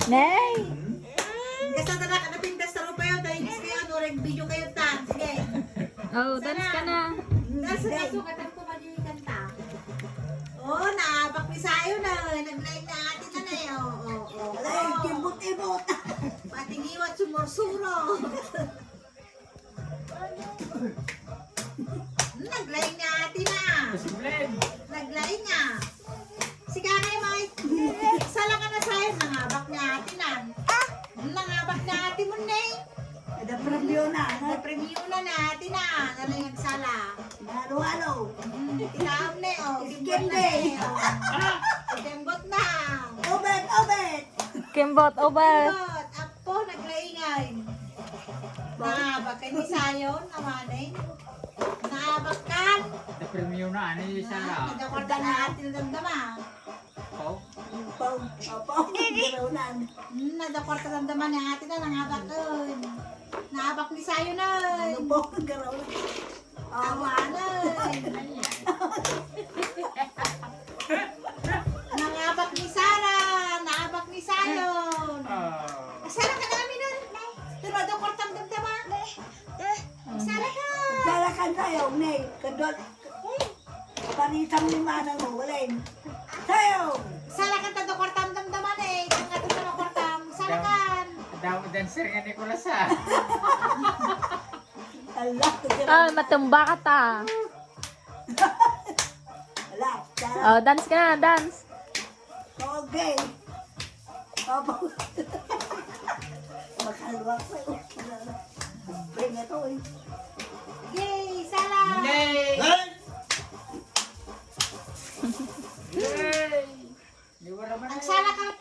Nay! Kasi na pintas na rin pa yun. Dahil gusto kayo, nureg video kayo ta. Sige. Oh, dance ka na. Dance na sukatan ko man yung kanta. Oh, naabak ni Sayo na. Nag-live na atin na eh. Oh. Alay, kibot-ibot. Pating iwat sumursuro. Nag-live na atin na. Nag-live na. Sige kayo, Mike. Sala ka na Sayo. Nangabak na atin na. Nangabak na atin mo na eh. Ada-premyo na. Nag-preview na natin na. Nalang nagsala. Halo-halo. Tinaam na eh. Oh. Kende. Tembot na. Obet. Kimbot, over. Tembot. Apo, naglaingay. Naabak ka ni Sayon. Namanay. Naabak ka. The premium na, ano yung isa na? Nagkakorda na atin damdama. Oh, Opo. Garaw-lan. Nagkakorda damdama ni atin na. Nangabak ka. Naabak ni Sayon na. Opo. Garaw-lan. Awanan. Nangabak ni Sara. Naabak ni Sayon. Sara ka namin nun. Pero daw kortang damdama. Sara ka. Dalakan tayo, Nay. Kadot. Paritang lima na mo. Walain. Tayo. Sara ka daw kortang damdaman eh. Kung ka daw kortang. Sara ka. daw dancer nga Nicolas ah. Allah. Ah, matumba ka ta. Allah. Oh, dance ka na, dance. Okay. Opo.